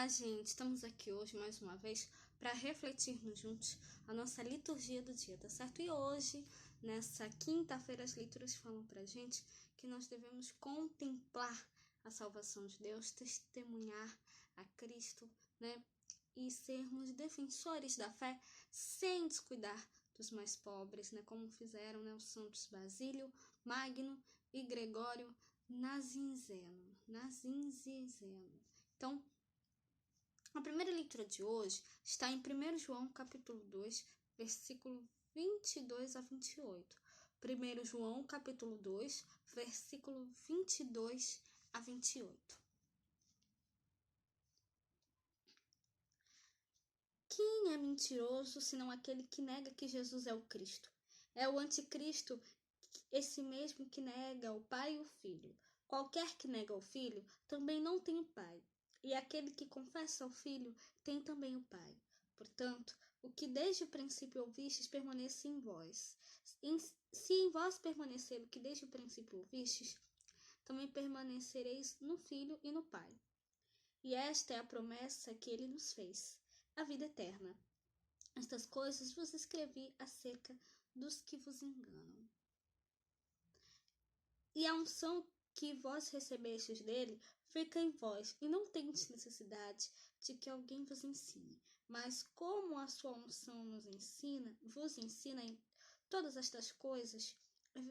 Olá, gente! Estamos aqui hoje mais uma vez para refletirmos juntos a nossa liturgia do dia, tá certo? E hoje, nessa quinta-feira, as leituras falam pra gente que nós devemos contemplar a salvação de Deus, testemunhar a Cristo, né? E sermos defensores da fé sem descuidar dos mais pobres, né? Como fizeram, né, os santos Basílio, Magno e Gregório Nazianzeno. Então, a primeira leitura de hoje está em 1 João capítulo 2, versículo 22 a 28. 1 João capítulo 2, versículo 22 a 28. Quem é mentiroso senão aquele que nega que Jesus é o Cristo? É o anticristo, esse mesmo que nega o Pai e o Filho. Qualquer que nega o Filho também não tem o Pai. E aquele que confessa o Filho tem também o Pai. Portanto, o que desde o princípio ouvistes permaneça em vós. Se em vós permanecer o que desde o princípio ouvistes, também permanecereis no Filho e no Pai. E esta é a promessa que ele nos fez, a vida eterna. Estas coisas vos escrevi acerca dos que vos enganam. E a unção que vós recebestes dele fica em vós, e não tendes necessidade de que alguém vos ensine. Mas como a sua unção vos ensina em todas estas coisas,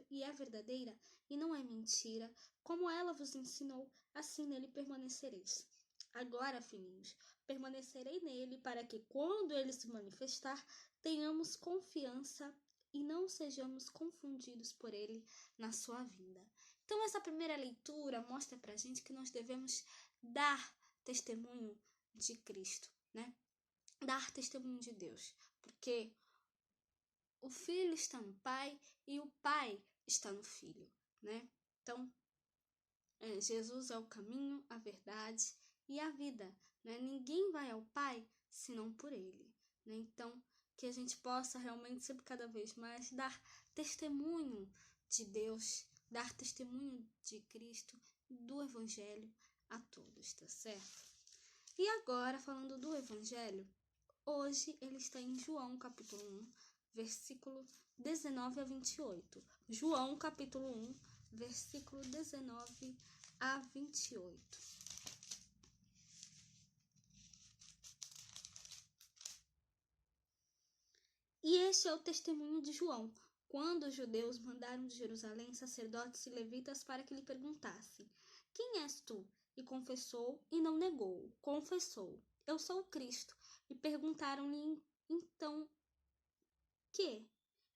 e é verdadeira, e não é mentira, como ela vos ensinou, assim nele permanecereis. Agora, filhinhos, permanecerei nele, para que, quando ele se manifestar, tenhamos confiança e não sejamos confundidos por ele na sua vinda. Então, essa primeira leitura mostra pra gente que nós devemos dar testemunho de Cristo, né? Dar testemunho de Deus, porque o Filho está no Pai e o Pai está no Filho, né? Então, Jesus é o caminho, a verdade e a vida, né? Ninguém vai ao Pai senão por Ele, né? Então, que a gente possa realmente sempre cada vez mais dar testemunho de Deus, dar testemunho de Cristo, do Evangelho a todos, tá certo? E agora, falando do Evangelho, hoje ele está em João capítulo 1, versículo 19 a 28. João capítulo 1, versículo 19 a 28. E este é o testemunho de João, quando os judeus mandaram de Jerusalém sacerdotes e levitas para que lhe perguntassem: quem és tu? E confessou e não negou. Confessou: eu sou o Cristo. E perguntaram-lhe então: que?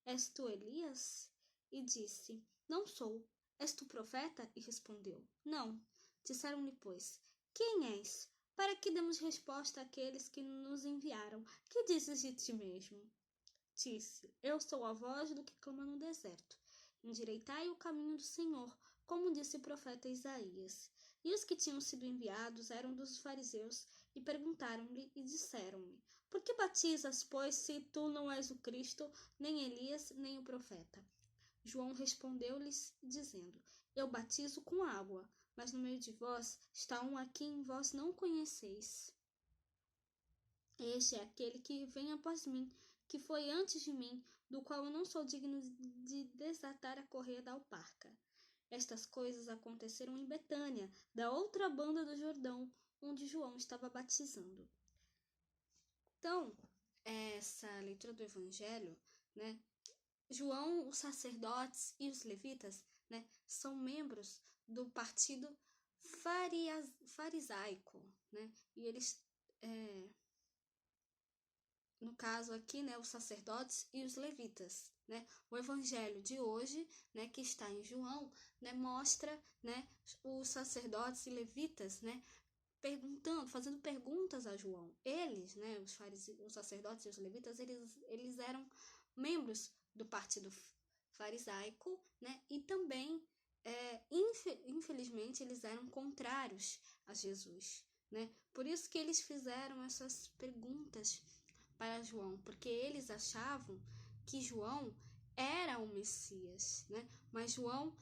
És tu Elias? E disse: não sou. És tu profeta? E respondeu: não. Disseram-lhe, pois: quem és? Para que demos resposta àqueles que nos enviaram. Que dizes de ti mesmo? Disse: eu sou a voz do que clama no deserto. Endireitai o caminho do Senhor, como disse o profeta Isaías. E os que tinham sido enviados eram dos fariseus, e perguntaram-lhe e disseram-lhe: por que batizas, pois, se tu não és o Cristo, nem Elias, nem o profeta? João respondeu-lhes, dizendo: eu batizo com água, mas no meio de vós está um a quem vós não conheceis. Este é aquele que vem após mim, que foi antes de mim, do qual eu não sou digno de desatar a correia da alparca. Estas coisas aconteceram em Betânia, da outra banda do Jordão, onde João estava batizando. Então, essa leitura do Evangelho, né? João, os sacerdotes e os levitas, né, são membros do partido farisaico, né? E eles no caso aqui, né, os sacerdotes e os levitas, né? O evangelho de hoje, né, que está em João, né, mostra, né, os sacerdotes e levitas, né, fazendo perguntas a João. Eles, né, os sacerdotes e os levitas, eles eram membros do partido farisaico, né, e também, infelizmente, eles eram contrários a Jesus, né? Por isso que eles fizeram essas perguntas para João, porque eles achavam que João era o Messias, né? Mas João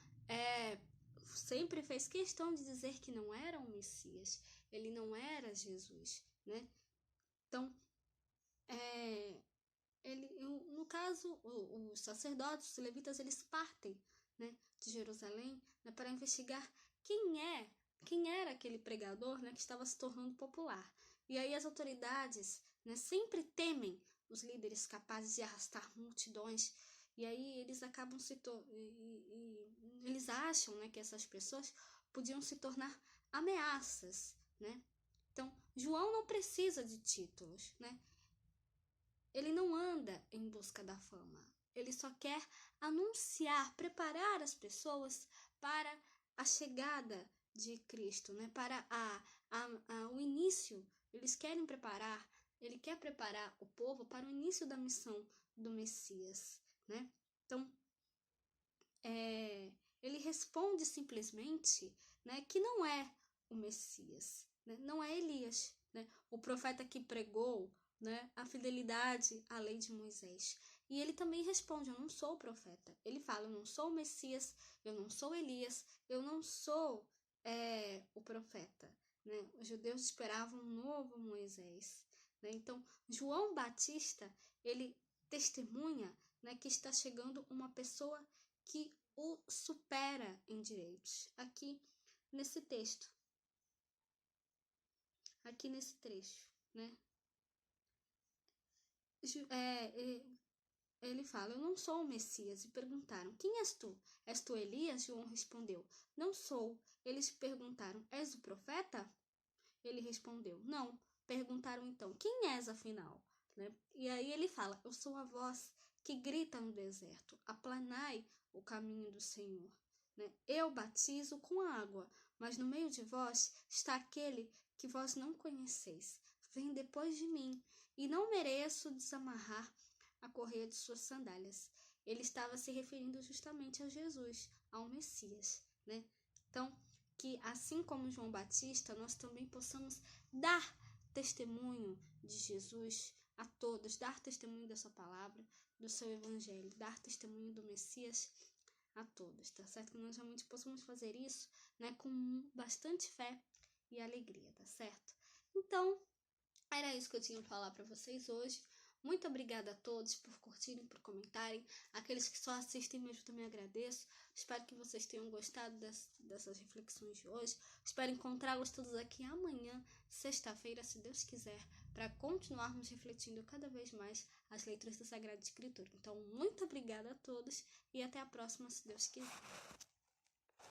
sempre fez questão de dizer que não era o Messias. ele não era Jesus, né? Então, no caso, os sacerdotes, os levitas, eles partem, né, de Jerusalém, né, para investigar quem era aquele pregador, né, que estava se tornando popular. E aí as autoridades, né, sempre temem os líderes capazes de arrastar multidões. E aí eles acabam eles acham, né, que essas pessoas podiam se tornar ameaças, né? Então, João não precisa de títulos, né? Ele não anda em busca da fama. Ele só quer anunciar, preparar as pessoas para a chegada de Cristo, né? Para o início. Eles querem preparar, ele quer preparar o povo para o início da missão do Messias, né? Então, ele responde simplesmente, né, que não é o Messias, né? Não é Elias, né? O profeta que pregou, né, a fidelidade à lei de Moisés. E ele também responde: eu não sou o profeta. Ele fala: eu não sou o Messias, eu não sou Elias, eu não sou o profeta, né? Os judeus esperavam um novo Moisés, né? Então, João Batista, ele testemunha, né, que está chegando uma pessoa que o supera em direitos. Nesse texto, aqui nesse trecho, né? Ele fala: eu não sou o Messias. E perguntaram: quem és tu? És tu Elias? João respondeu: não sou. Eles perguntaram: és o profeta? Ele respondeu: não. Perguntaram então: quem és afinal? Né? E aí ele fala: eu sou a voz que grita no deserto: aplanai o caminho do Senhor. Né? Eu batizo com água, mas no meio de vós está aquele que vós não conheceis. Vem depois de mim, e não mereço desamarrar a correia de suas sandálias. Ele estava se referindo justamente a Jesus, ao Messias, né? Então, que assim como João Batista, nós também possamos dar testemunho de Jesus a todos, dar testemunho da sua palavra, do seu evangelho, dar testemunho do Messias a todos, tá certo? Que nós realmente possamos fazer isso, né, com bastante fé e alegria, tá certo? Então, era isso que eu tinha para falar para vocês hoje. Muito obrigada a todos por curtirem, por comentarem. Aqueles que só assistem mesmo também agradeço. Espero que vocês tenham gostado dessas reflexões de hoje. Espero encontrá-los todos aqui amanhã, sexta-feira, se Deus quiser, para continuarmos refletindo cada vez mais as letras da Sagrada Escritura. Então, muito obrigada a todos e até a próxima, se Deus quiser.